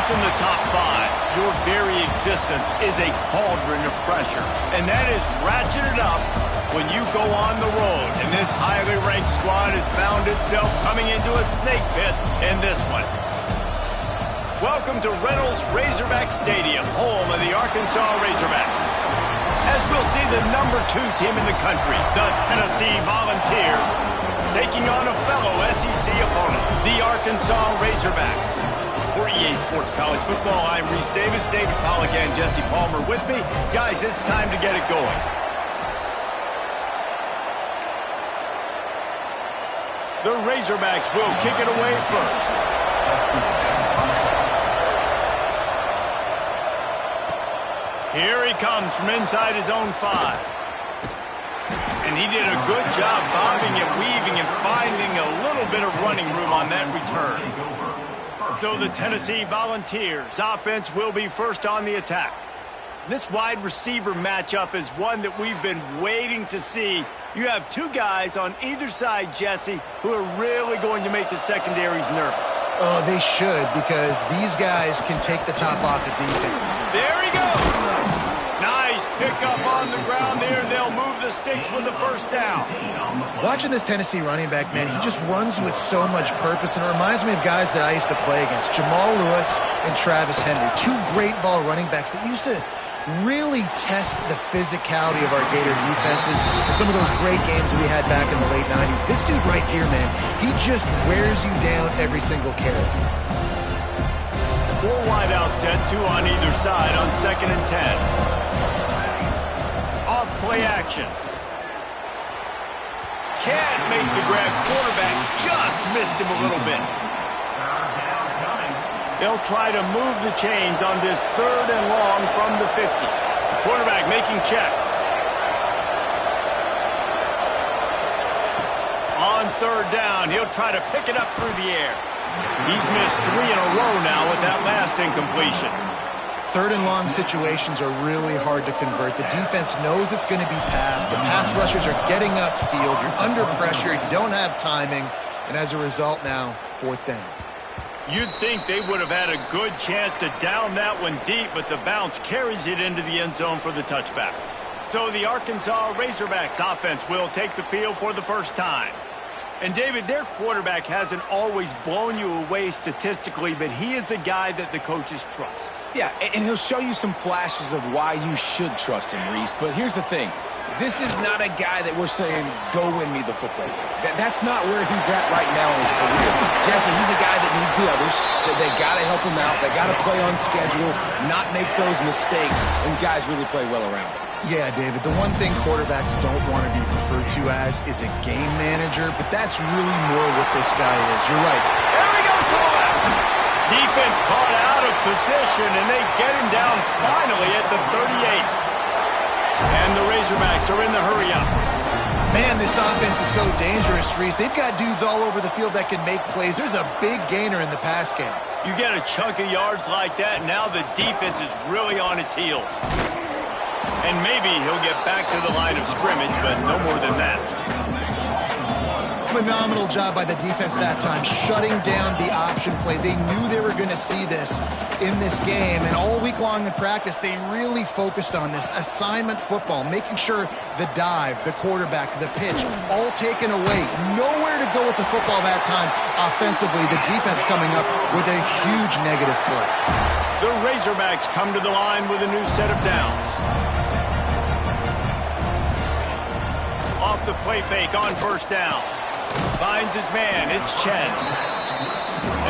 in the top 5, your very existence is a cauldron of pressure. And that is ratcheted up when you go on the road. And this highly ranked squad has found itself coming into a snake pit in this one. Welcome to Reynolds Razorback Stadium, home of the Arkansas Razorbacks. As we'll see the number 2 team in the country, the Tennessee Volunteers, taking on a fellow SEC opponent, the Arkansas Razorbacks. For EA Sports College Football, I'm Reese Davis, David Pollack, and Jesse Palmer with me. Guys, it's time to get it going. The Razorbacks will kick it away first. Here he comes from inside his own 5. And he did a good job bobbing and weaving and finding a little bit of running room on that return. So the Tennessee Volunteers offense will be first on the attack. This wide receiver matchup is one that we've been waiting to see. You have 2 guys on either side, Jesse, who are really going to make the secondaries nervous. Oh, they should, because these guys can take the top off the defense. There he goes. Nice pickup on the ground there. They'll move the sticks with the first down. Watching this Tennessee running back, man, he just runs with so much purpose, and it reminds me of guys that I used to play against, Jamal Lewis and Travis Henry, 2 great ball running backs that used to really test the physicality of our Gator defenses in some of those great games that we had back in the late 90s. This dude right here, man, he just wears you down every single carry. 4 wide out set, 2 on either side on 2nd and 10. Off play action. Can't make the grab. Quarterback just missed him a little bit. They'll try to move the chains on this 3rd and long from the 50. Quarterback making checks. On 3rd down, he'll try to pick it up through the air. He's missed 3 in a row now with that last incompletion. 3rd and long situations are really hard to convert. The defense knows it's going to be passed. The pass rushers are getting upfield. You're under pressure. You don't have timing. And as a result now, 4th down. You'd think they would have had a good chance to down that one deep, but the bounce carries it into the end zone for the touchback. So the Arkansas Razorbacks offense will take the field for the first time. And, David, their quarterback hasn't always blown you away statistically, but he is a guy that the coaches trust. Yeah, and he'll show you some flashes of why you should trust him, Reese. But here's the thing. This is not a guy that we're saying, go win me the football game. That's not where he's at right now in his career. Jesse, he's a guy that needs the others. They got to help him out. They got to play on schedule, not make those mistakes, and guys really play well around him. Yeah, David, the one thing quarterbacks don't want to be referred to as is a game manager, but that's really more what this guy is. You're right. There he goes to the left. Defense caught out of position, and they get him down finally at the 38. And the Razorbacks are in the hurry-up. Man, this offense is so dangerous, Reese. They've got dudes all over the field that can make plays. There's a big gainer in the pass game. You get a chunk of yards like that, now the defense is really on its heels. And maybe he'll get back to the line of scrimmage, but no more than that. Phenomenal job by the defense that time, shutting down the option play. They knew they were going to see this in this game, and all week long in practice, they really focused on this assignment football, making sure the dive, the quarterback, the pitch, all taken away. Nowhere to go with the football that time offensively. The defense coming up with a huge negative play. The Razorbacks come to the line with a new set of downs. Off the play fake on 1st down. Finds his man, it's Chen.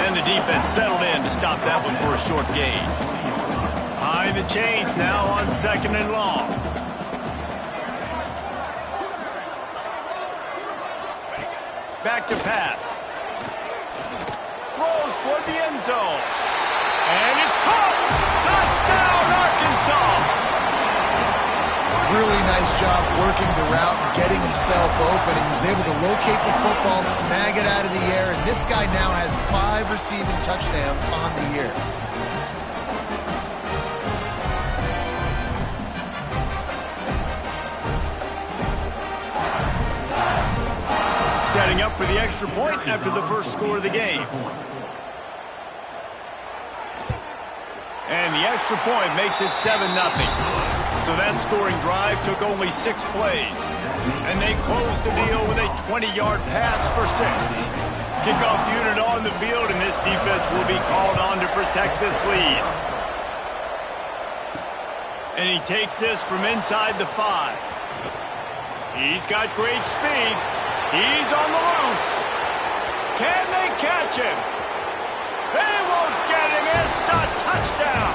And the defense settled in to stop that one for a short gain. Behind the chains now on 2nd and long. Back to pass. Throws toward the end zone. And it's caught! Touchdown, Arkansas! Really nice job working the route and getting himself open. He was able to locate the football, snag it out of the air, and this guy now has 5 receiving touchdowns on the year. Setting up for the extra point after the first score of the game. And the extra point makes it 7-0. So that scoring drive took only 6 plays. And they closed the deal with a 20-yard pass for 6. Kickoff unit on the field, and this defense will be called on to protect this lead. And he takes this from inside the 5. He's got great speed. He's on the loose. Can they catch him? They won't get him. It's a touchdown.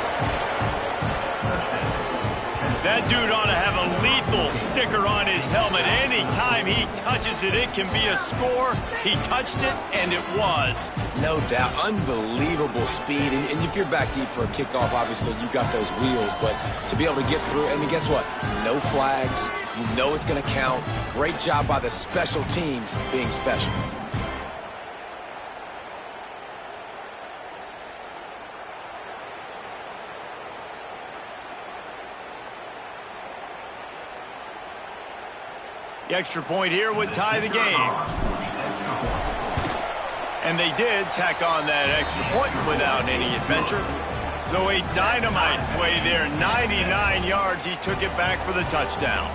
That dude ought to have a lethal sticker on his helmet. Anytime he touches it, it can be a score. He touched it, and it was. No doubt. Unbelievable speed. And if you're back deep for a kickoff, obviously you got those wheels. But to be able to get through, and guess what? No flags. You know it's going to count. Great job by the special teams being special. The extra point here would tie the game. And they did tack on that extra point without any adventure. So a dynamite play there, 99 yards. He took it back for the touchdown.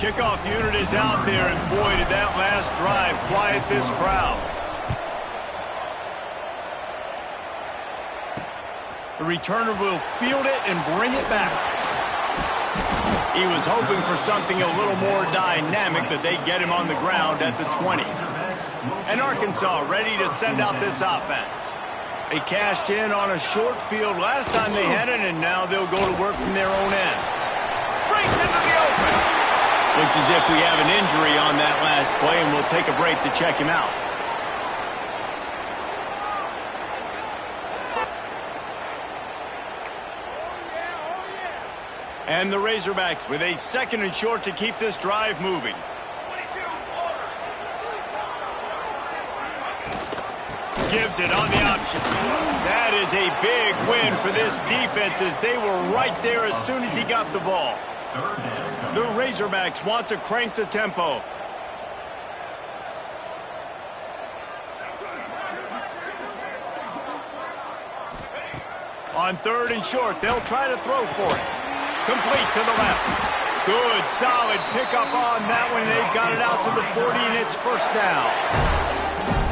Kickoff unit is out there, and boy, did that last drive quiet this crowd. The returner will field it and bring it back. He was hoping for something a little more dynamic, but they get him on the ground at the 20. And Arkansas ready to send out this offense. They cashed in on a short field last time they had it, and now they'll go to work from their own end. Breaks into the open. Looks as if we have an injury on that last play, and we'll take a break to check him out. And the Razorbacks with a 2nd and short to keep this drive moving. Gives it on the option. That is a big win for this defense, as they were right there as soon as he got the ball. The Razorbacks want to crank the tempo. On 3rd and short, they'll try to throw for it. Complete to the left. Good, solid pickup on that one. They've got it out to the 40, and it's 1st down.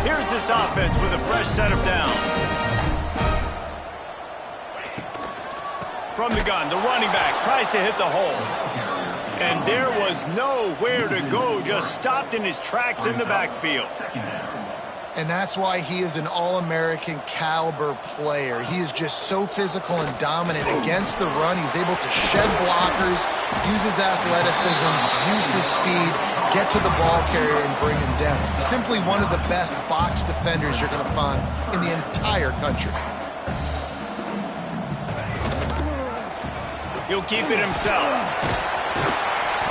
Here's this offense with a fresh set of downs. From the gun, the running back tries to hit the hole. And there was nowhere to go, just stopped in his tracks in the backfield. And that's why he is an All-American caliber player. He is just so physical and dominant against the run. He's able to shed blockers, use his athleticism, use his speed, get to the ball carrier and bring him down. Simply one of the best box defenders you're going to find in the entire country. He'll keep it himself.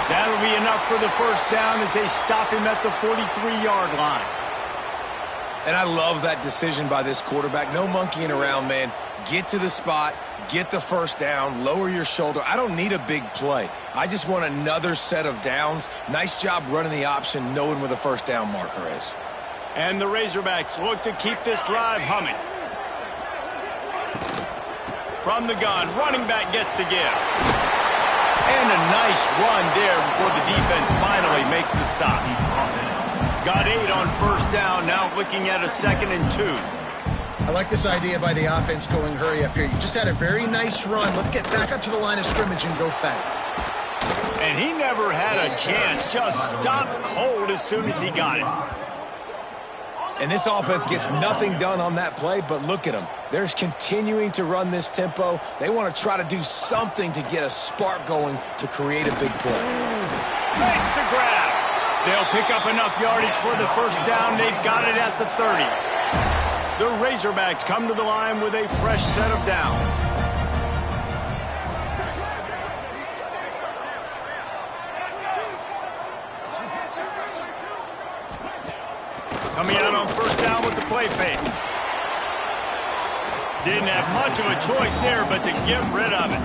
That'll be enough for the 1st down as they stop him at the 43-yard line. And I love that decision by this quarterback. No monkeying around, man. Get to the spot, get the 1st down, lower your shoulder. I don't need a big play. I just want another set of downs. Nice job running the option, knowing where the 1st down marker is. And the Razorbacks look to keep this drive humming. From the gun, running back gets to give. And a nice run there before the defense finally makes the stop. Got 8 on 1st down, now looking at a 2nd and 2. I like this idea by the offense going hurry up here. You just had a very nice run. Let's get back up to the line of scrimmage and go fast. And he never had a chance, just stopped cold as soon as he got it. And this offense gets nothing done on that play, but look at them. They're continuing to run this tempo. They want to try to do something to get a spark going to create a big play. Makes the grab. They'll pick up enough yardage for the 1st down. They've got it at the 30. The Razorbacks come to the line with a fresh set of downs. Coming out on play fake. Didn't have much of a choice there but to get rid of it.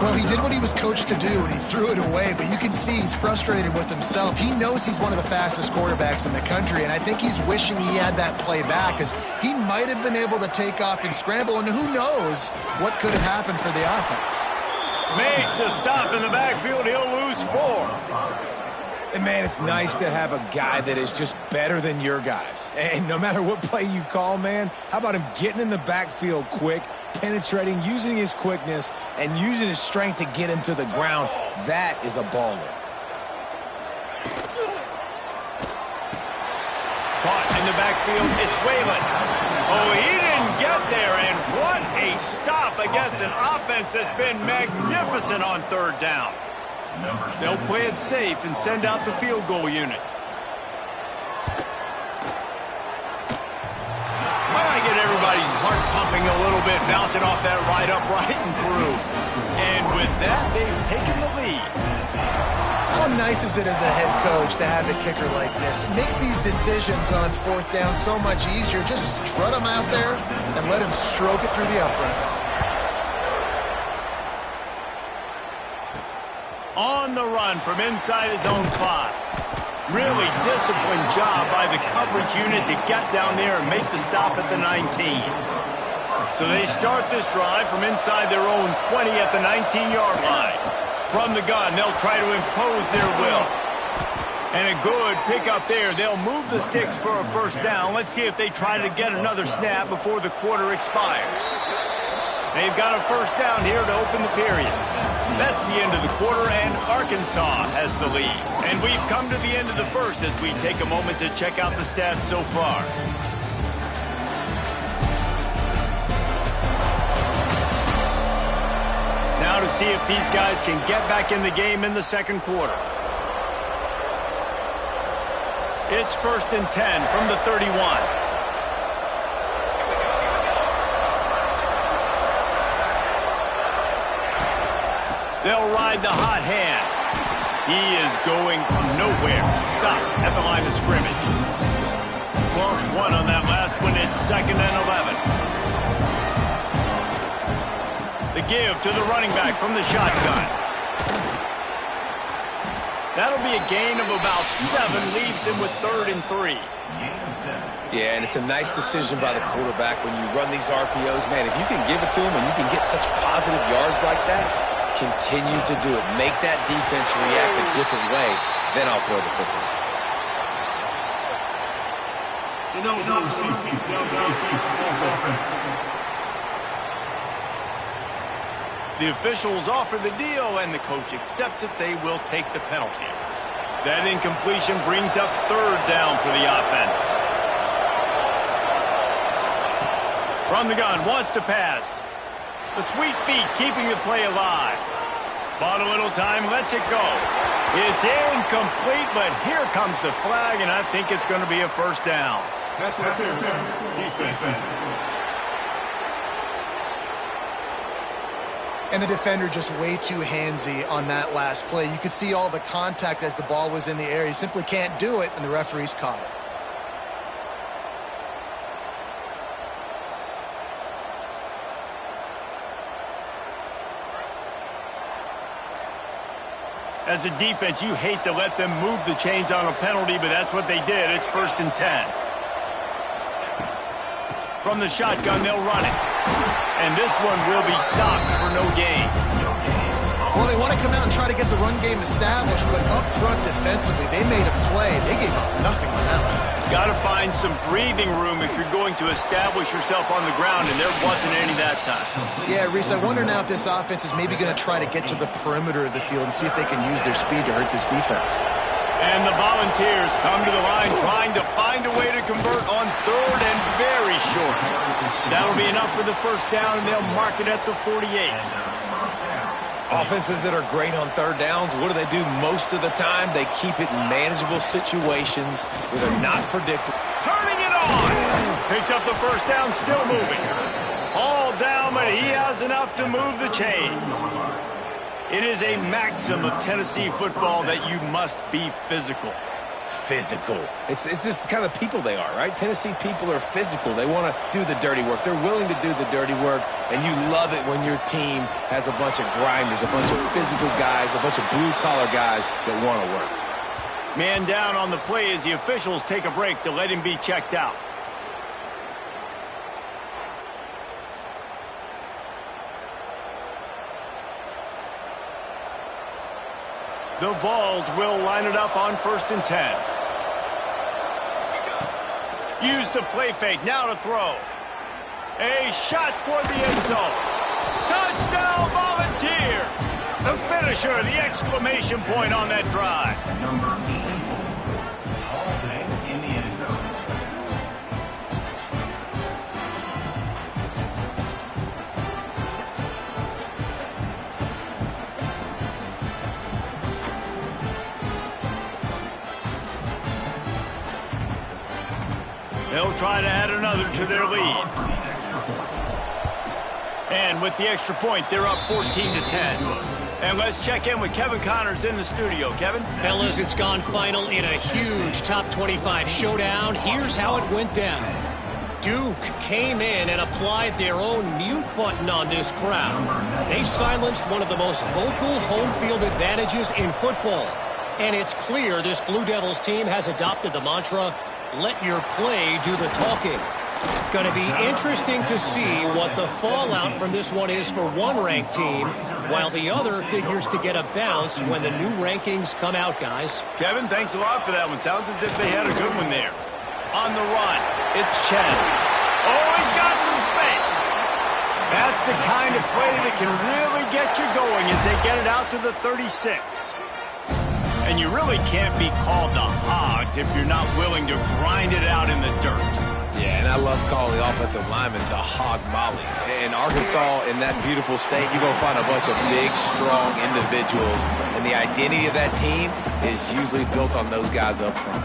Well, he did what he was coached to do, and he threw it away, but you can see he's frustrated with himself. He knows he's one of the fastest quarterbacks in the country, and I think he's wishing he had that play back, because he might have been able to take off and scramble, and who knows what could have happened for the offense. Makes a stop in the backfield. He'll lose 4. And, man, it's nice to have a guy that is just better than your guys. And no matter what play you call, man, how about him getting in the backfield quick, penetrating, using his quickness, and using his strength to get him to the ground? That is a baller. Caught in the backfield, it's Whalen. Oh, he didn't get there, and what a stop against an offense that's been magnificent on 3rd down. They'll play it safe and send out the field goal unit. I get everybody's heart pumping a little bit, bouncing off that right upright and through. And with that, they've taken the lead. How nice is it as a head coach to have a kicker like this? It makes these decisions on 4th down so much easier. Just strut him out there and let him stroke it through the uprights. On the run from inside his own 5. Really disciplined job by the coverage unit to get down there and make the stop at the 19. So they start this drive from inside their own 20 at the 19-yard line. From the gun, they'll try to impose their will. And a good pickup there. They'll move the sticks for a 1st down. Let's see if they try to get another snap before the quarter expires. They've got a 1st down here to open the period. That's the end of the quarter, and Arkansas has the lead. And we've come to the end of the 1st as we take a moment to check out the stats so far. Now to see if these guys can get back in the game in the 2nd quarter. It's 1st and 10 from the 31. They'll ride the hot hand. He is going nowhere. Stop at the line of scrimmage. Lost 1 on that last one. It's 2nd and 11. The give to the running back from the shotgun. That'll be a gain of about 7. Leaves him with 3rd and 3. Yeah, and it's a nice decision by the quarterback when you run these RPOs. Man, if you can give it to him and you can get such positive yards like that, continue to do it. Make that defense react a different way. Then I'll throw the football. The officials offer the deal, and the coach accepts it. They will take the penalty. That incompletion brings up 3rd down for the offense. From the gun, wants to pass. The sweet feet keeping the play alive. Bought a little time, lets it go. It's incomplete, but here comes the flag, and I think it's going to be a 1st down. That's defense. And the defender just way too handsy on that last play. You could see all the contact as the ball was in the air. He simply can't do it, and the referees caught it. As a defense, you hate to let them move the chains on a penalty, but that's what they did. It's 1st and 10. From the shotgun, they'll run it. And this one will be stopped for no gain. Well, they want to come out and try to get the run game established, but up front defensively, they made a play. They gave up nothing on that one. Got to find some breathing room if you're going to establish yourself on the ground, and there wasn't any that time. Yeah, Reese, I wonder now if this offense is maybe going to try to get to the perimeter of the field and see if they can use their speed to hurt this defense. And the Volunteers come to the line trying to find a way to convert on 3rd and very short. That'll be enough for the 1st down, and they'll mark it at the 48. Offenses that are great on 3rd downs, what do? Most of the time, they keep it in manageable situations where they're not predictable. Turning it on! Picks up the 1st down, still moving. All down, but he has enough to move the chains. It is a maxim of Tennessee football that you must be physical. physical. It's just kind of people they are, right? Tennessee people are physical. They want to do the dirty work. They're willing to do the dirty work, and you love it when your team has a bunch of grinders, a bunch of physical guys, a bunch of blue-collar guys that want to work. Man down on the play as the officials take a break to let him be checked out. The Vols will line it up on 1st and 10. Use the play fake, now to throw. A shot toward the end zone. Touchdown, Volunteer! The finisher, the exclamation point on that drive. Number 84. Hall of Fame in the end zone. They'll try to add another to their lead. And with the extra point, they're up 14-10. And let's check in with Kevin Connors in the studio. Kevin? Fellas, it's gone final in a huge top 25 showdown. Here's how it went down. Duke came in and applied their own mute button on this crowd. They silenced one of the most vocal home field advantages in football. And it's clear this Blue Devils team has adopted the mantra, let your play do the talking. Going to be interesting to see what the fallout from this one is for one ranked team, while the other figures to get a bounce when the new rankings come out, guys. Kevin, thanks a lot for that one. Sounds as if they had a good one there. On the run, it's Chen. Oh, he's got some space. That's the kind of play that can really get you going as they get it out to the 36. And you really can't be called the Hogs if you're not willing to grind it out in the dirt. Yeah, and I love calling the offensive linemen the hog mollies. In Arkansas, in that beautiful state, you're going to find a bunch of big, strong individuals. And the identity of that team is usually built on those guys up front.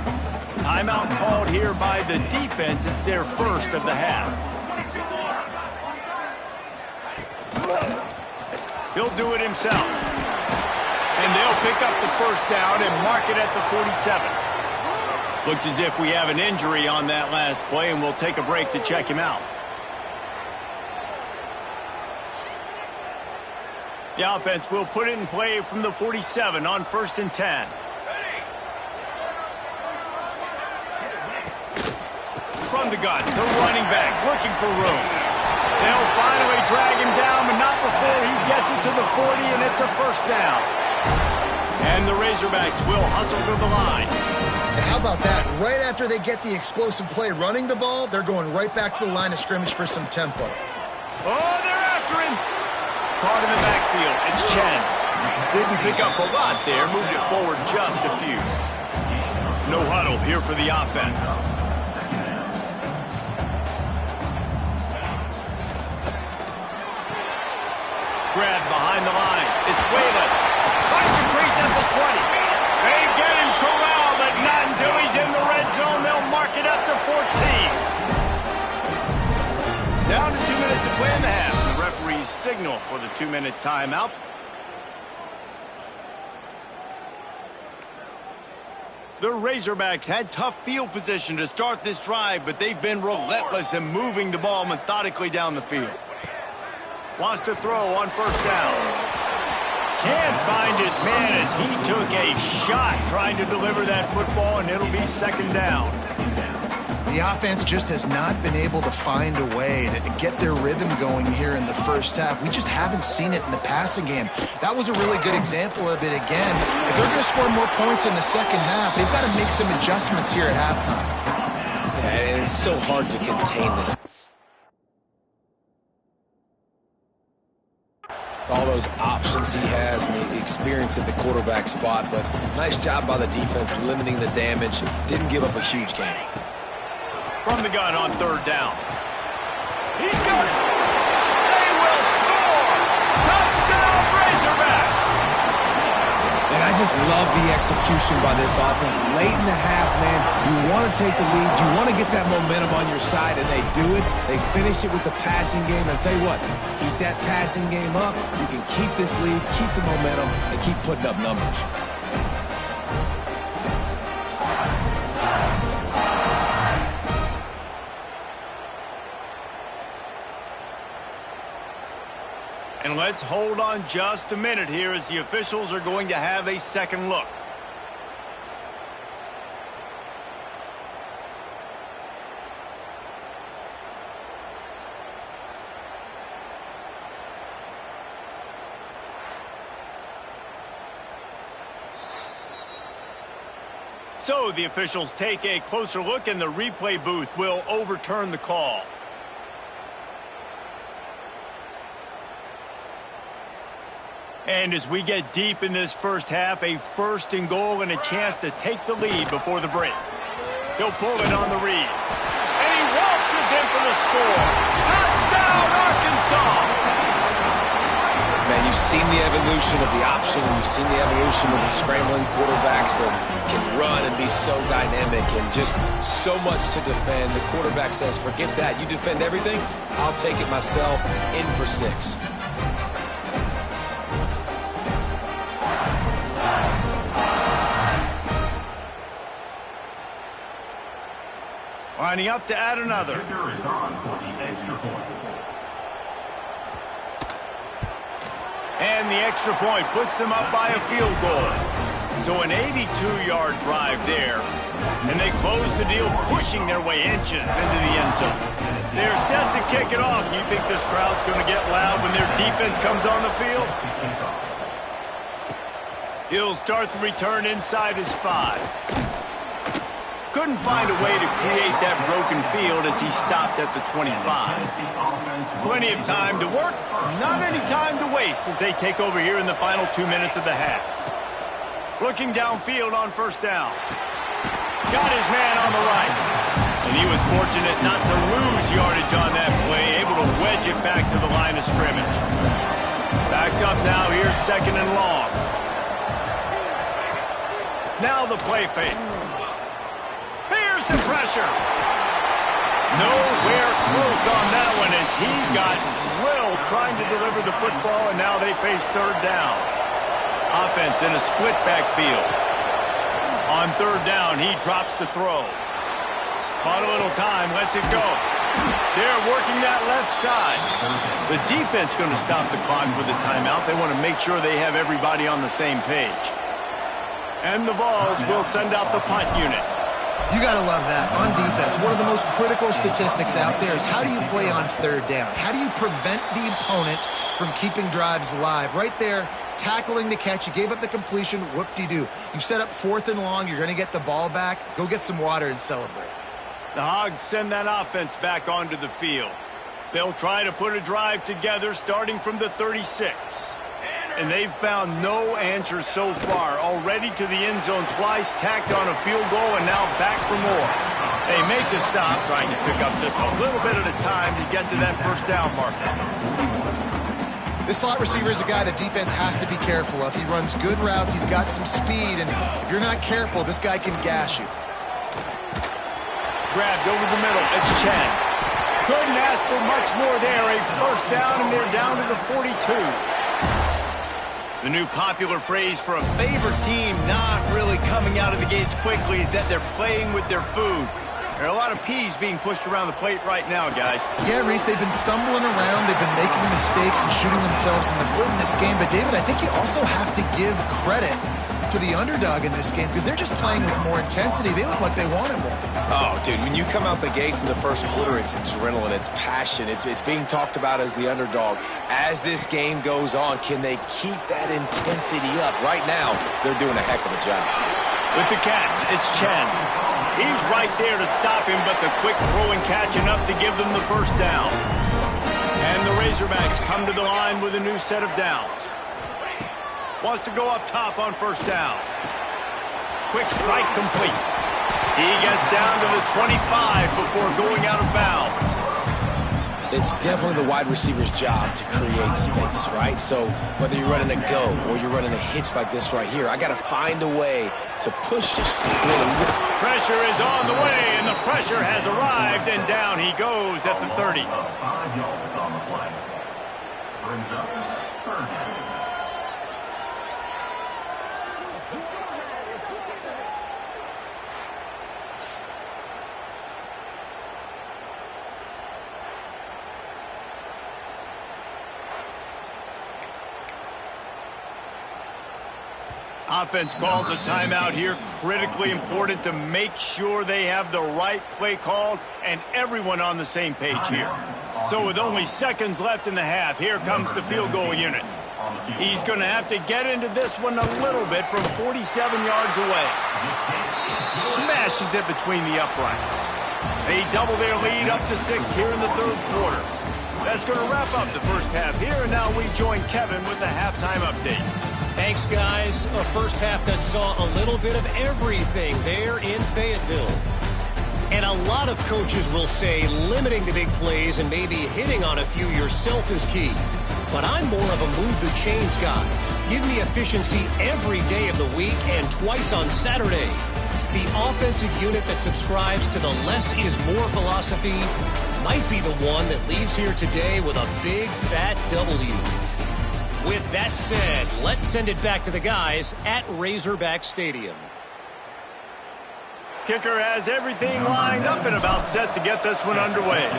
Timeout called here by the defense. It's their first of the half. He'll do it himself. And they'll pick up the first down and mark it at the 47. Looks as if we have an injury on that last play, and we'll take a break to check him out. The offense will put it in play from the 47 on 1st and 10. From the gun, the running back looking for room. They'll finally drag him down, but not before he gets it to the 40, and it's a first down. And the Razorbacks will hustle to the line. And how about that? Right after they get the explosive play running the ball, they're going right back to the line of scrimmage for some tempo. Oh, they're after him. Caught in the backfield. It's Chen. Didn't pick up a lot there. Moved it forward just a few. No huddle here for the offense. Grab behind the line. It's Whalen. Finds a crease at the 20. They get him corralled, but not until he's in the red zone. They'll mark it up to 14. Down to 2 minutes to play in the half. The referees signal for the 2-minute timeout. The Razorbacks had tough field position to start this drive, but they've been relentless in moving the ball methodically down the field. Wants to throw on first down. Can't find his man as he took a shot trying to deliver that football, and it'll be second down. The offense just has not been able to find a way to get their rhythm going here in the first half. We just haven't seen it in the passing game. That was a really good example of it again. If they're going to score more points in the second half, they've got to make some adjustments here at halftime. Yeah, and it's so hard to contain this. All those options he has and the experience at the quarterback spot, but nice job by the defense limiting the damage. Didn't give up a huge game. From the gun on third down. He's got it. They will score. Touchdown, Razorbacks. And I just love the execution by this offense. Late in the half, man, you want to take the lead. You want to get that momentum on your side, and they do it. They finish it with the passing game. And I'll tell you what, keep that passing game up. You can keep this lead, keep the momentum, and keep putting up numbers. And let's hold on just a minute here as the officials are going to have a second look. So the officials take a closer look, and the replay booth will overturn the call. And as we get deep in this first half, a first and goal and a chance to take the lead before the break. He'll pull it on the read. And he waltzes in for the score. Touchdown, Arkansas! Man, you've seen the evolution of the option, and you've seen the evolution of the scrambling quarterbacks that can run and be so dynamic and just so much to defend. The quarterback says, forget that. You defend everything, I'll take it myself. In for 6. Lining up to add another. Kicker is on for the extra point. And the extra point puts them up by a field goal. So an 82-yard drive there. And they close the deal, pushing their way inches into the end zone. They're set to kick it off. You think this crowd's going to get loud when their defense comes on the field? He'll start the return inside his 5. Couldn't find a way to create that broken field as he stopped at the 25. Plenty of time to work, not any time to waste as they take over here in the final 2 minutes of the half. Looking downfield on first down. Got his man on the right. And he was fortunate not to lose yardage on that play, able to wedge it back to the line of scrimmage. Backed up now, here's second and long. Now the play fake. Here's the pressure. Nowhere close on that one as he got drilled trying to deliver the football, and now they face third down. Offense in a split backfield. On third down, he drops to throw. Bought a little time, lets it go. They're working that left side. The defense going to stop the clock with a timeout. They want to make sure they have everybody on the same page. And the Vols will send out the punt unit. You got to love that. On defense, one of the most critical statistics out there is how do you play on third down? How do you prevent the opponent from keeping drives alive? Right there, tackling the catch. You gave up the completion. Whoop-de-doo. You set up 4th and long. You're going to get the ball back. Go get some water and celebrate. The Hogs send that offense back onto the field. They'll try to put a drive together starting from the 36. And they've found no answers so far. Already to the end zone twice, tacked on a field goal, and now back for more. They make the stop, trying to pick up just a little bit at a time to get to that first down marker. This slot receiver is a guy the defense has to be careful of. He runs good routes. He's got some speed, and if you're not careful, this guy can gash you. Grabbed over the middle. It's Chen. Couldn't ask for much more there. A first down, and they're down to the 42. The new popular phrase for a favorite team not really coming out of the gates quickly is that they're playing with their food. There are a lot of peas being pushed around the plate right now, guys. Yeah, Reese, they've been stumbling around. They've been making mistakes and shooting themselves in the foot in this game. But, David, I think you also have to give credit to the underdog in this game because they're just playing with more intensity. They look like they wanted more. Oh, dude, when you come out the gates in the first quarter, it's adrenaline, it's passion, it's being talked about as the underdog. As this game goes on, can they keep that intensity up? Right now, they're doing a heck of a job. With the catch, it's Chen. He's right there to stop him, but the quick throw and catch enough to give them the first down. And the Razorbacks come to the line with a new set of downs. Wants to go up top on first down. Quick strike complete. He gets down to the 25 before going out of bounds. It's definitely the wide receiver's job to create space, right? So whether you're running a go or you're running a hitch like this right here, I got to find a way to push this. Pressure is on the way, and the pressure has arrived, and down he goes at the 30. 5 yards on the play. Brings up third down. Offense calls a timeout here. Critically important to make sure they have the right play called and everyone on the same page here. So with only seconds left in the half, here comes the field goal unit. He's going to have to get into this one a little bit from 47 yards away. Smashes it between the uprights. They double their lead up to 6 here in the third quarter. That's going to wrap up the first half here, and now we join Kevin with the halftime update. Thanks, guys. A first half that saw a little bit of everything there in Fayetteville. And a lot of coaches will say limiting the big plays and maybe hitting on a few yourself is key. But I'm more of a move the chains guy. Give me efficiency every day of the week and twice on Saturday. The offensive unit that subscribes to the less is more philosophy might be the one that leaves here today with a big fat W. With that said, let's send it back to the guys at Razorback Stadium. Kicker has everything lined up and about set to get this one underway.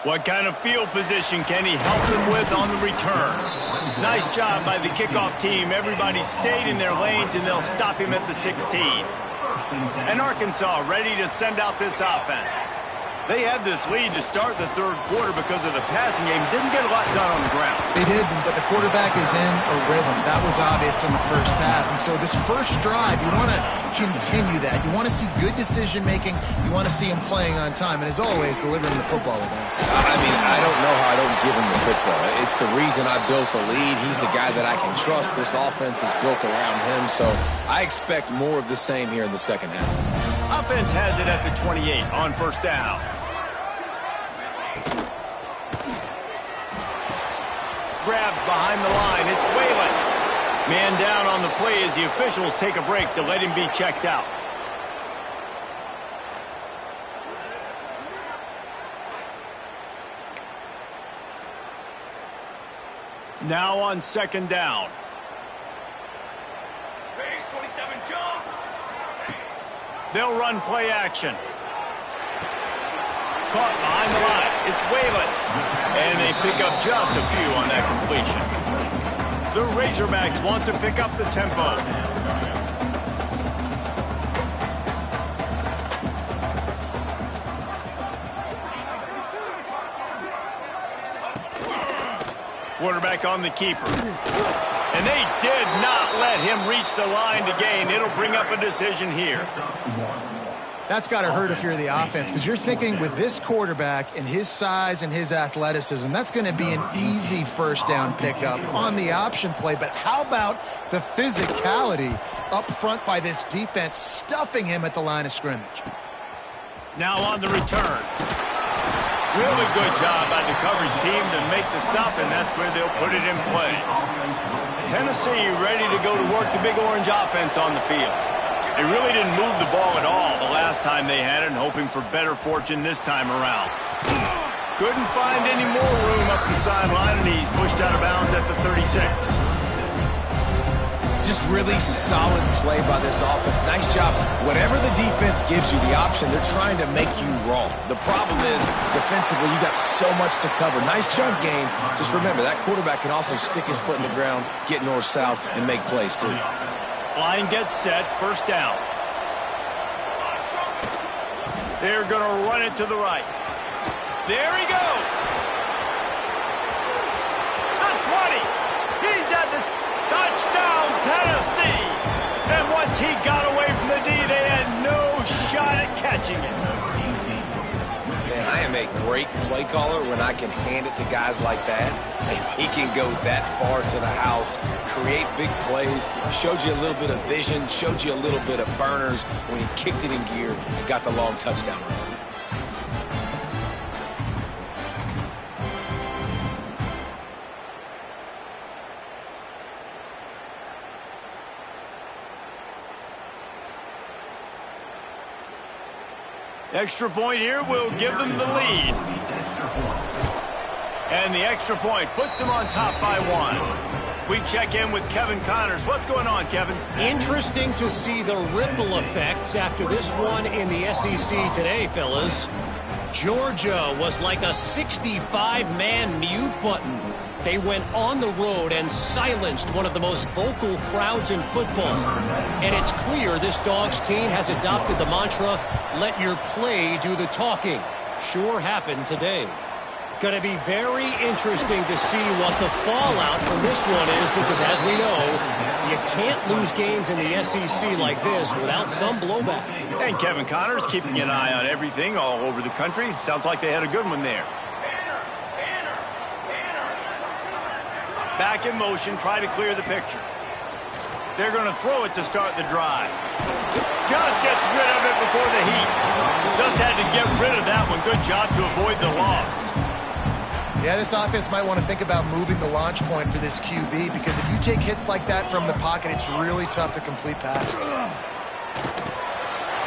What kind of field position can he help them with on the return? Nice job by the kickoff team. Everybody stayed in their lanes, and they'll stop him at the 16. And Arkansas ready to send out this offense. They had this lead to start the third quarter because of the passing game. Didn't get a lot done on the ground. They did, but the quarterback is in a rhythm. That was obvious in the first half. And so this first drive, you want to continue that. You want to see good decision-making. You want to see him playing on time. And as always, delivering the football with him. I mean, I don't know how I don't give him the football. It's the reason I built the lead. He's the guy that I can trust. This offense is built around him. So I expect more of the same here in the second half. Offense has it at the 28 on first down. Grabbed behind the line. It's Whalen. Man down on the play as the officials take a break to let him be checked out. Now on second down. Base 27 jump. They'll run play action. Caught behind the line. It's Whalen. And they pick up just a few on that completion. The Razorbacks want to pick up the tempo. Quarterback on the keeper. And they did not let him reach the line to gain. It'll bring up a decision here. That's got to hurt if you're the offense, because you're thinking with this quarterback and his size and his athleticism, that's going to be an easy first down pickup on the option play. But how about the physicality up front by this defense, stuffing him at the line of scrimmage? Now on the return. Really good job by the coverage team to make the stop, and that's where they'll put it in play. Tennessee ready to go to work the Big Orange offense on the field. They really didn't move the ball at all the last time they had it, and hoping for better fortune this time around. Couldn't find any more room up the sideline, and he's pushed out of bounds at the 36. Just really solid play by this offense. Nice job. Whatever the defense gives you the option, they're trying to make you wrong. The problem is, defensively, you got so much to cover. Nice chunk game. Just remember, that quarterback can also stick his foot in the ground, get north-south, and make plays, too. Line gets set, first down. They're going to run it to the right. There he goes. The 20. He's at the touchdown, Tennessee. And once he got away from the D, they had no shot at catching it. Man, I am a great play caller when I can hand it to guys like that. And he can go that far to the house, create big plays, showed you a little bit of vision, showed you a little bit of burners when he kicked it in gear and got the long touchdown run. Extra point here will give them the lead. And the extra point puts them on top by 1. We check in with Kevin Connors. What's going on, Kevin? Interesting to see the ripple effects after this one in the SEC today, fellas. Georgia was like a 65-man mute button. They went on the road and silenced one of the most vocal crowds in football. And it's clear this Dogs team has adopted the mantra, let your play do the talking. Sure happened today. Going to be very interesting to see what the fallout from this one is, because as we know, you can't lose games in the SEC like this without some blowback. And Kevin Connors keeping an eye on everything all over the country. Sounds like they had a good one there. Back in motion, try to clear the picture. They're going to throw it to start the drive. Just gets rid of it before the heat. Just had to get rid of that one. Good job to avoid the loss. Yeah, this offense might want to think about moving the launch point for this QB, because if you take hits like that from the pocket, it's really tough to complete passes.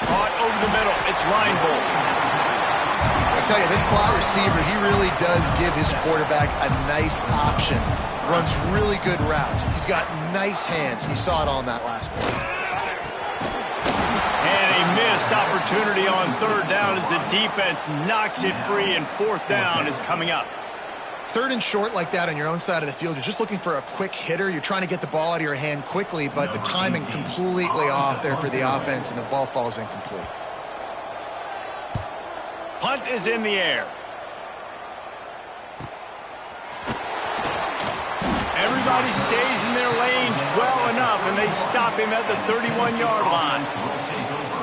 Caught over the middle. It's Reinbold. I tell you, this slot receiver, he really does give his quarterback a nice option. Runs really good routes. He's got nice hands, and you saw it all in that last play. And a missed opportunity on third down as the defense knocks it free, and fourth down is coming up. Third and short like that on your own side of the field, you're just looking for a quick hitter. You're trying to get the ball out of your hand quickly, but the timing completely off there for the offense, and the ball falls incomplete. Punt is in the air. Everybody stays in their lanes well enough, and they stop him at the 31-yard line.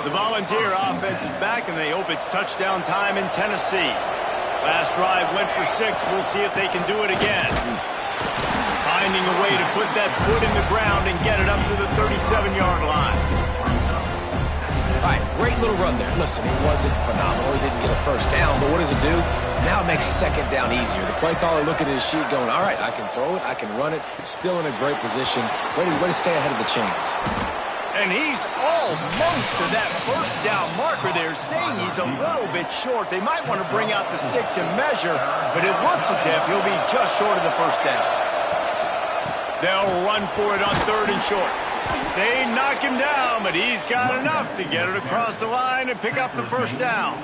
The Volunteer offense is back, and they hope it's touchdown time in Tennessee. Last drive went for 6. We'll see if they can do it again. Finding a way to put that foot in the ground and get it up to the 37-yard line. All right, great little run there. Listen, it wasn't phenomenal. He didn't get a first down, but what does it do? Now it makes second down easier. The play caller looking at his sheet going, all right, I can throw it, I can run it. Still in a great position. Way to stay ahead of the chains. And he's almost to that first down marker there, saying he's a little bit short. They might want to bring out the sticks and measure, but it looks as if he'll be just short of the first down. They'll run for it on third and short. They knock him down, but he's got enough to get it across the line and pick up the first down.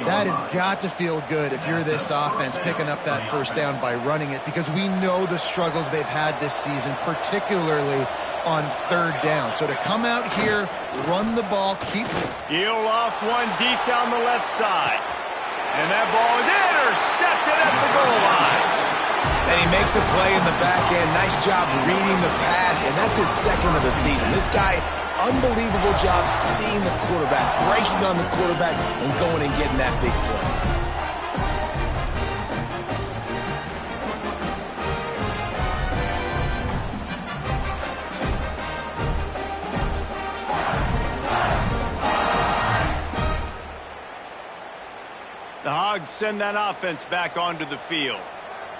That has got to feel good if you're this offense picking up that first down by running it, because we know the struggles they've had this season, particularly on third down. So to come out here, run the ball, keep... Deal off one deep down the left side. And that ball is intercepted at the goal line. And he makes a play in the back end. Nice job reading the pass, and that's his second of the season. This guy, unbelievable job seeing the quarterback, breaking on the quarterback, and going and getting that big play. The Hogs send that offense back onto the field.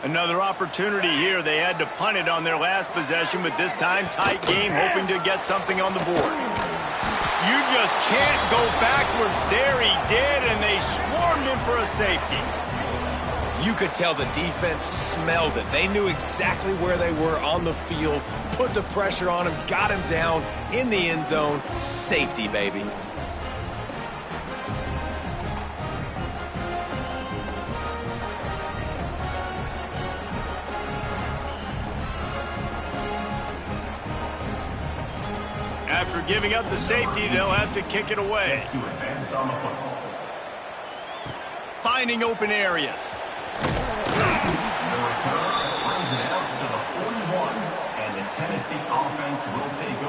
Another opportunity here. They had to punt it on their last possession, but this time tight game, hoping to get something on the board. You just can't go backwards. There he did, and they swarmed him for a safety. You could tell the defense smelled it. They knew exactly where they were on the field, put the pressure on him, got him down in the end zone. Safety, baby. After giving up the safety, they'll have to kick it away. Finding open areas.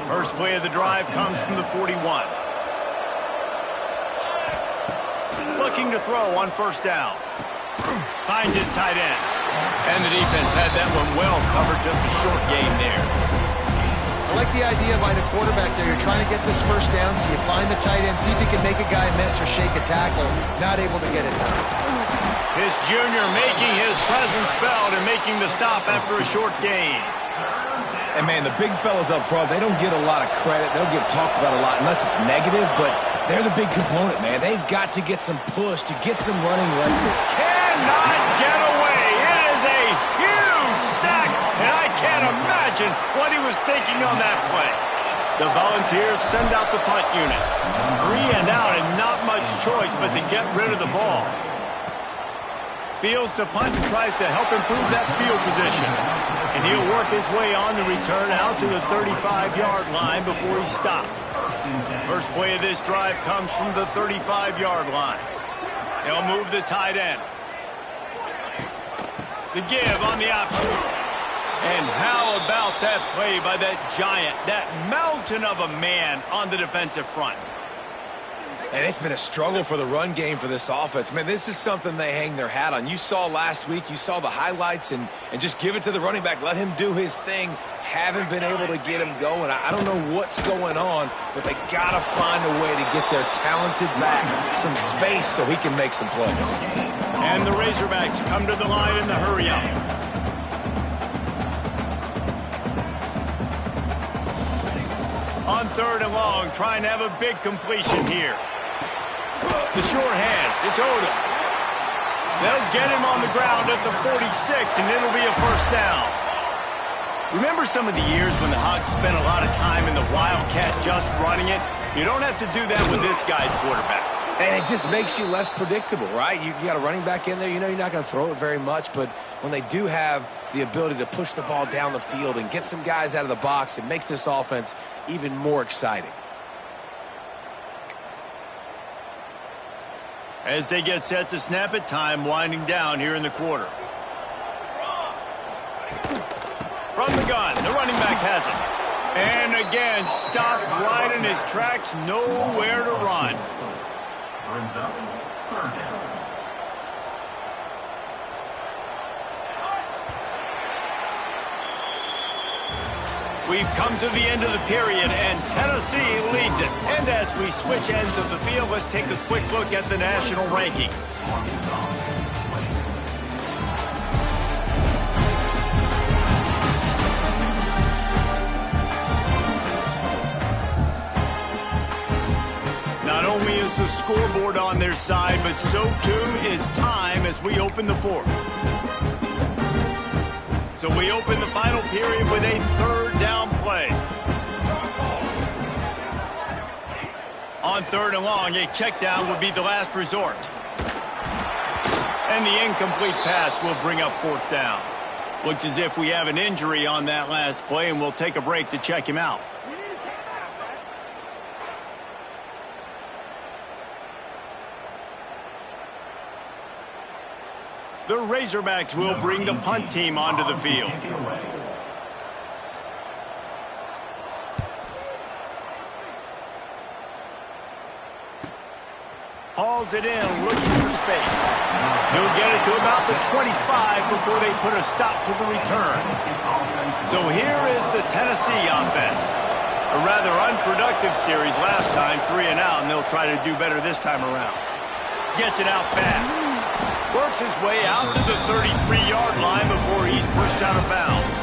First play of the drive comes from the 41. Looking to throw on first down. Finds his tight end. And the defense had that one well covered, just a short game there. I like the idea by the quarterback there. You're trying to get this first down, so you find the tight end, see if he can make a guy miss or shake a tackle. Not able to get it done. His junior making his presence felt and making the stop after a short gain. And, man, the big fellas up front, they don't get a lot of credit. They'll get talked about a lot unless it's negative, but they're the big component, man. They've got to get some push to get some running record. Cannot get away. It is a huge sack, and I can't imagine what he was thinking on that play. The Volunteers send out the punt unit. 3 and out and not much choice but to get rid of the ball. Fields to punt and tries to help improve that field position. And he'll work his way on the return out to the 35-yard line before he stopped. First play of this drive comes from the 35-yard line. They'll move the tight end. The give on the option. And how about that play by that giant, that mountain of a man on the defensive front? And it's been a struggle for the run game for this offense. Man, this is something they hang their hat on. You saw last week, you saw the highlights, and just give it to the running back. Let him do his thing. Haven't been able to get him going. I don't know what's going on, but they got to find a way to get their talented back some space so he can make some plays. And the Razorbacks come to the line in the hurry-up. On 3rd and long, trying to have a big completion here. The short hands, it's Odom. They'll get him on the ground at the 46, and it'll be a first down. Remember some of the years when the Hogs spent a lot of time in the Wildcat just running it? You don't have to do that with this guy's quarterback. And it just makes you less predictable, right? You got a running back in there. You know you're not going to throw it very much, but when they do have the ability to push the ball down the field and get some guys out of the box, it makes this offense even more exciting. As they get set to snap it, time winding down here in the quarter. From the gun, the running back has it. And again, stopped right in his tracks, nowhere to run. Brings up 3rd down. We've come to the end of the period, and Tennessee leads it. And as we switch ends of the field, let's take a quick look at the national rankings. Not only is the scoreboard on their side, but so too is time as we open the 4th. So we open the final period with a 3rd down play. On 3rd and long, a check down would be the last resort. And the incomplete pass will bring up 4th down. Looks as if we have an injury on that last play, and we'll take a break to check him out. The Razorbacks will bring the punt team onto the field. Hauls it in, looking for space. He'll get it to about the 25 before they put a stop to the return. So here is the Tennessee offense. A rather unproductive series last time, 3 and out, and they'll try to do better this time around. Gets it out fast. Works his way out to the 33-yard line before he's pushed out of bounds.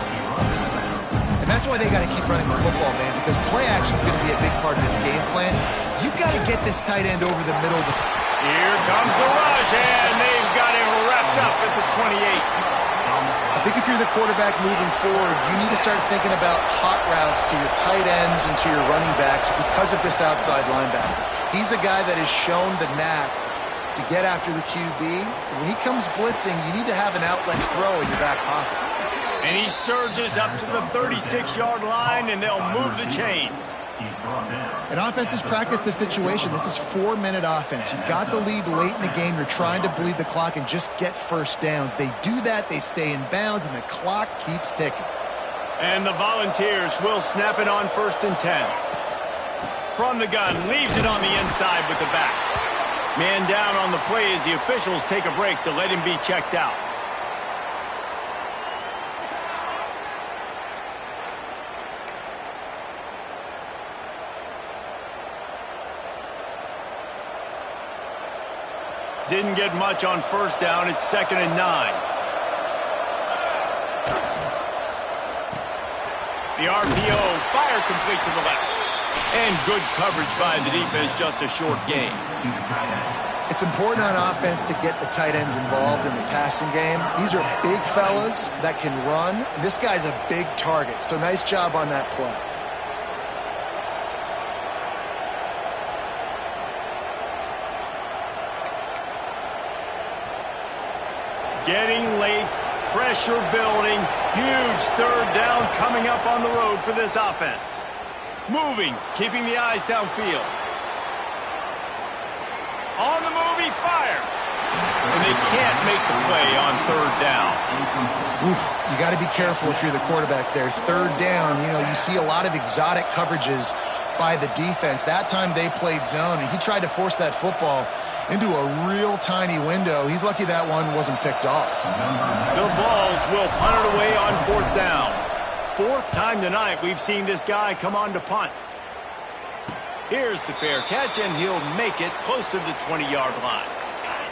And that's why they got to keep running the football, man, because play action is going to be a big part of this game plan. You've got to get this tight end over the middle of the... Here comes the rush, and they've got him wrapped up at the 28. I think if you're the quarterback moving forward, you need to start thinking about hot routes to your tight ends and to your running backs because of this outside linebacker. He's a guy that has shown the knack to get after the QB. When he comes blitzing, you need to have an outlet throw in your back pocket. And he surges up to the 36-yard line, and they'll move the chains. And offenses practice the situation. This is 4-minute offense. You've got the lead late in the game. You're trying to bleed the clock and just get first downs. They do that, they stay in bounds, and the clock keeps ticking. And the Volunteers will snap it on 1st and 10. From the gun, leaves it on the inside with the back. Man down on the play as the officials take a break to let him be checked out. Didn't get much on 1st down. It's 2nd and 9. The RPO, fire complete to the left. And good coverage by the defense, just a short gain. It's important on offense to get the tight ends involved in the passing game. These are big fellas that can run. This guy's a big target, so nice job on that play. Getting late, pressure building, huge third down coming up on the road for this offense. Moving, keeping the eyes downfield. On the move, he fires. And they can't make the play on third down. Oof, you got to be careful if you're the quarterback there. Third down, you see a lot of exotic coverages by the defense. That time they played zone, and he tried to force that football into a real tiny window. He's lucky that one wasn't picked off. The Vols will punt it away on fourth down. Fourth time tonight we've seen this guy come on to punt. Here's the fair catch, and he'll make it close to the 20-yard line.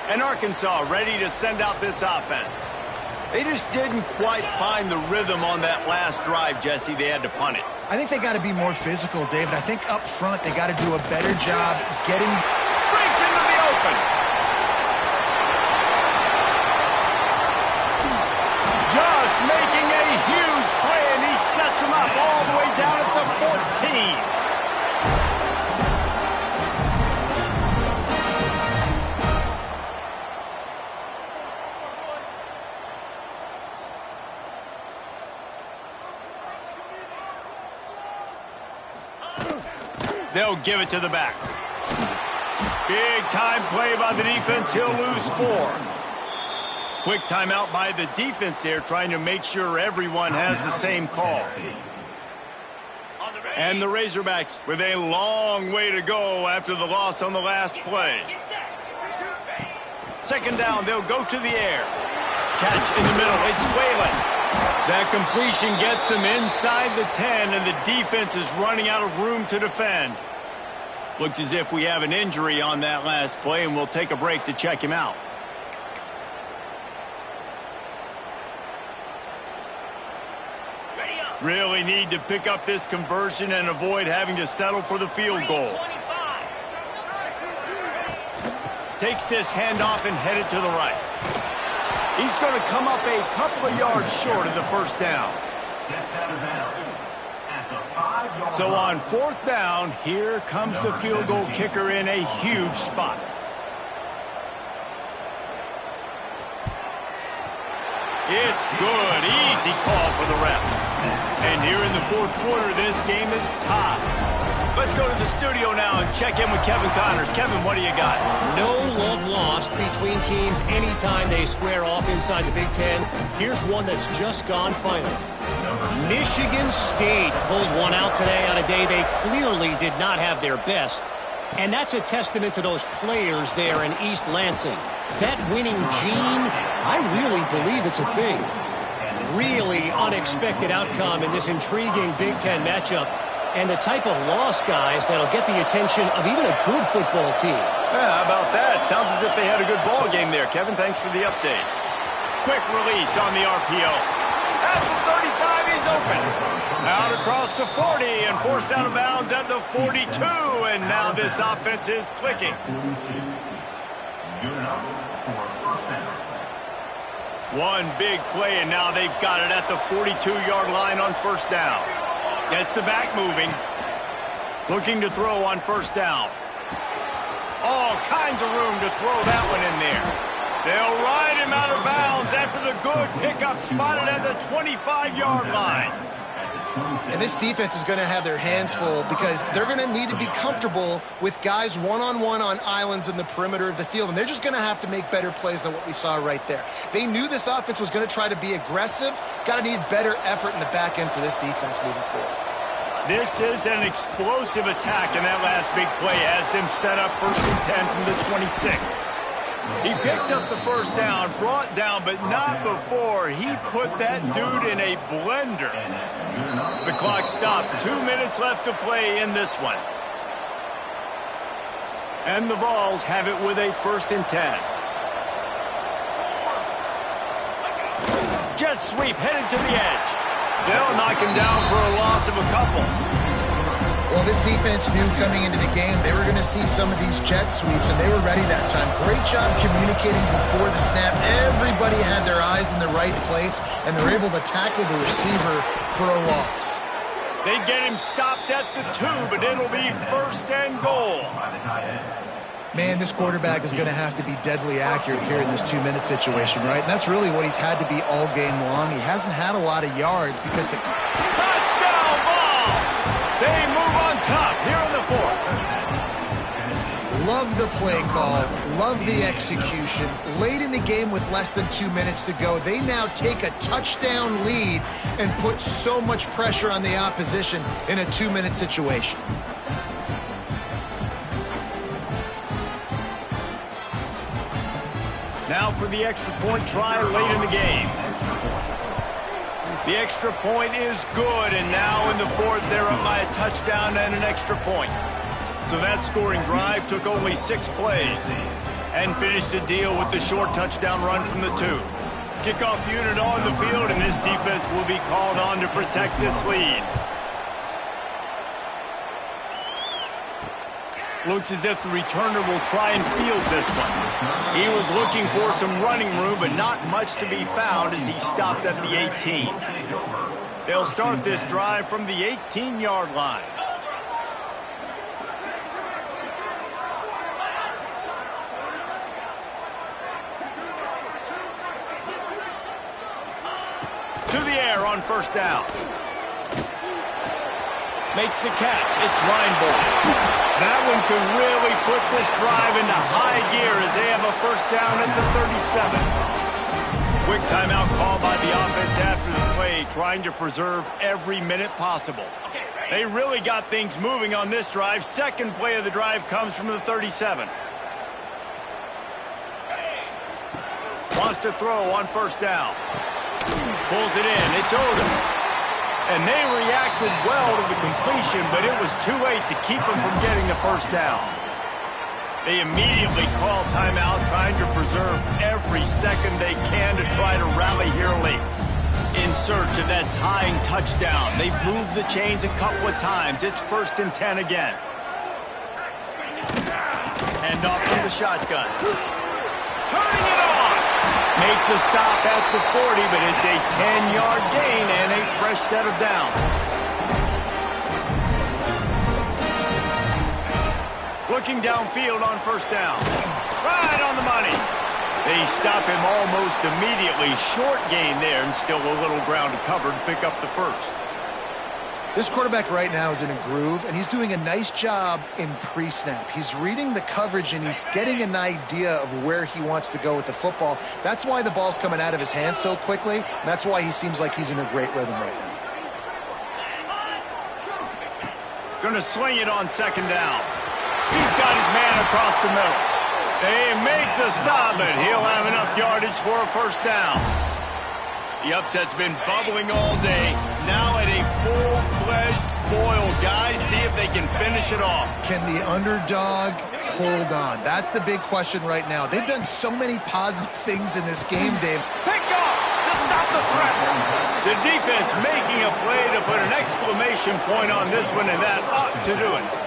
And Arkansas ready to send out this offense. They just didn't quite find the rhythm on that last drive, Jesse. They had to punt it. I think they got to be more physical, David. I think up front they got to do a better job getting... Breaks into the open. Just making a huge play, and he sets him up all the way down at the 14. They'll give it to the back. Big time play by the defense. He'll lose 4. Quick timeout by the defense there, trying to make sure everyone has the same call. And the Razorbacks with a long way to go after the loss on the last play. Second down, they'll go to the air. Catch in the middle. It's Whalen. That completion gets them inside the 10, and the defense is running out of room to defend. Looks as if we have an injury on that last play, and we'll take a break to check him out. Really need to pick up this conversion and avoid having to settle for the field goal. Takes this handoff and headed to the right. He's going to come up a couple of yards short of the first down. So on fourth down, here comes the field goal kicker in a huge spot. It's good. Easy call for the refs. And here in the fourth quarter, this game is tied. Let's go to the studio now and check in with Kevin Connors. Kevin, what do you got? No love lost between teams anytime they square off inside the Big Ten. Here's one that's just gone final. Michigan State pulled one out today on a day they clearly did not have their best. And that's a testament to those players there in East Lansing. That winning gene, I really believe it's a thing. Really unexpected outcome in this intriguing Big Ten matchup. And the type of loss, guys, that'll get the attention of even a good football team. Yeah, how about that? Sounds as if they had a good ball game there. Kevin, thanks for the update. Quick release on the RPO. At the 35, he's open. Out across the 40 and forced out of bounds at the 42. And now this offense is clicking. One big play, and now they've got it at the 42-yard line on first down. Gets the back moving. Looking to throw on first down. All kinds of room to throw that one in there. They'll ride him out of bounds after the good pickup spotted at the 25-yard line. And this defense is going to have their hands full because they're going to need to be comfortable with guys one-on-one on islands in the perimeter of the field. And they're just going to have to make better plays than what we saw right there. They knew this offense was going to try to be aggressive. Got to need better effort in the back end for this defense moving forward. This is an explosive attack, and that last big play has them set up 1st and 10 from the 26. He picks up the first down, brought down, but not before he put that dude in a blender. The clock stops. 2 minutes left to play in this one. And the Vols have it with a 1st and 10. Jet sweep headed to the edge. They'll knock him down for a loss of a couple. Well, this defense knew coming into the game they were going to see some of these jet sweeps, and they were ready that time. Great job communicating before the snap. Everybody had their eyes in the right place, and they're able to tackle the receiver for a loss. They get him stopped at the 2, but it'll be 1st and goal. Man, this quarterback is going to have to be deadly accurate here in this 2-minute situation, right? And that's really what he's had to be all game long. He hasn't had a lot of yards because the... Touchdown ball! They move on top here in the 4th. Love the play call, love the execution. Late in the game with less than 2 minutes to go, they now take a touchdown lead and put so much pressure on the opposition in a 2-minute situation. Now for the extra point try late in the game. The extra point is good, and now in the 4th, they're up by a touchdown and an extra point. So that scoring drive took only 6 plays and finished the deal with the short touchdown run from the 2. Kickoff unit on the field, and this defense will be called on to protect this lead. Looks as if the returner will try and field this one. He was looking for some running room, but not much to be found as he stopped at the 18. They'll start this drive from the 18-yard line. To the air on 1st down. Makes the catch. It's Reinbold. That one could really put this drive into high gear as they have a 1st down at the 37. Quick timeout call by the offense after the play, trying to preserve every minute possible. They really got things moving on this drive. 2nd play of the drive comes from the 37. Wants to throw on 1st down. Pulls it in. It's Odom. And they reacted well to the completion, but it was too late to keep them from getting the 1st down. They immediately call timeout, trying to preserve every second they can to try to rally here late. In search of that tying touchdown. They've moved the chains a couple of times. It's 1st and 10 again. Hand off from the shotgun. Turning it on! Make the stop at the 40, but it's a 10-yard gain and a fresh set of downs. Looking downfield on 1st down. Right on the money. They stop him almost immediately. Short gain there, and still a little ground to cover to pick up the 1st. This quarterback right now is in a groove, and he's doing a nice job in pre-snap. He's reading the coverage, and he's getting an idea of where he wants to go with the football. That's why the ball's coming out of his hands so quickly, and that's why he seems like he's in a great rhythm right now. Going to swing it on 2nd down. He's got his man across the middle. They make the stop, but he'll have enough yardage for a 1st down. The upset's been bubbling all day. Now at a full-fledged boil, guys. See if they can finish it off. Can the underdog hold on? That's the big question right now. They've done so many positive things in this game, Dave. Pick off to stop the threat. The defense making a play to put an exclamation point on this one, and that ought to do it.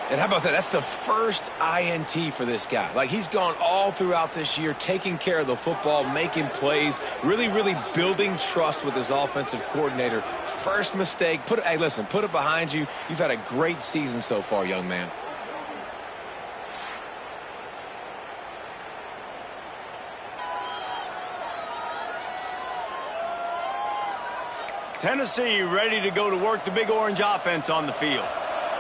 And how about that? That's the first INT for this guy. Like, he's gone all throughout this year, taking care of the football, making plays, really, really building trust with his offensive coordinator. First mistake. Hey, listen, put it behind you. You've had a great season so far, young man. Tennessee ready to go to work the Big Orange offense on the field.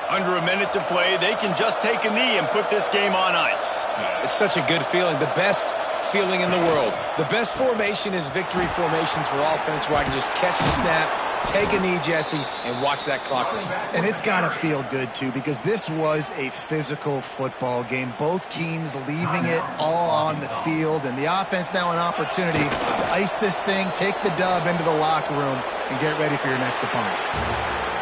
Under a minute to play, they can just take a knee and put this game on ice. It's such a good feeling, the best feeling in the world. The best formation is victory formations for offense, where I can just catch the snap, take a knee, Jesse, and watch that clock run. And it's got to feel good, too, because this was a physical football game. Both teams leaving it all on the field, and the offense now an opportunity to ice this thing, take the dub into the locker room, and get ready for your next opponent.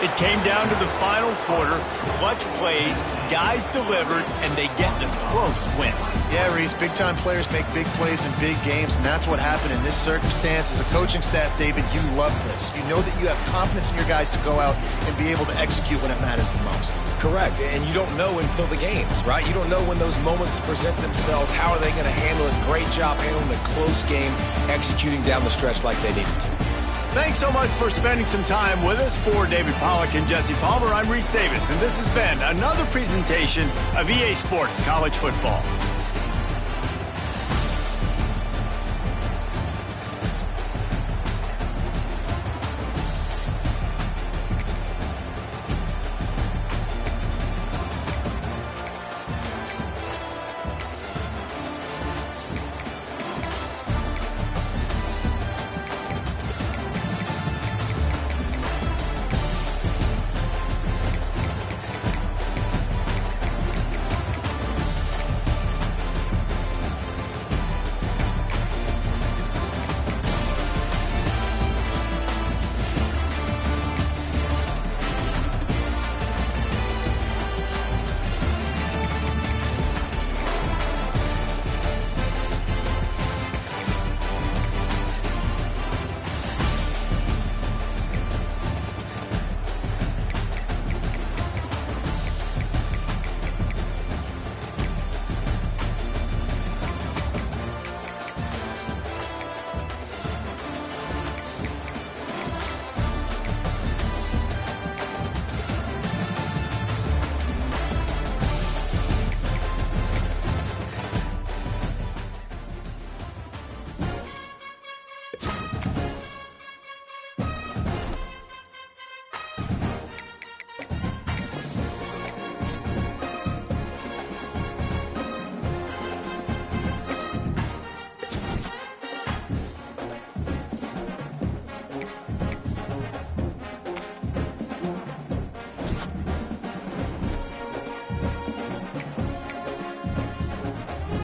It came down to the final quarter, clutch plays, guys delivered, and they get the close win. Yeah, Reese, big-time players make big plays in big games, and that's what happened in this circumstance. As a coaching staff, David, you love this. You know that you have confidence in your guys to go out and be able to execute when it matters the most. Correct, and you don't know until the games, right? You don't know when those moments present themselves. How are they going to handle it? Great job handling a close game, executing down the stretch like they needed to. Thanks so much for spending some time with us. For David Pollack and Jesse Palmer, I'm Reese Davis, and this has been another presentation of EA Sports College Football.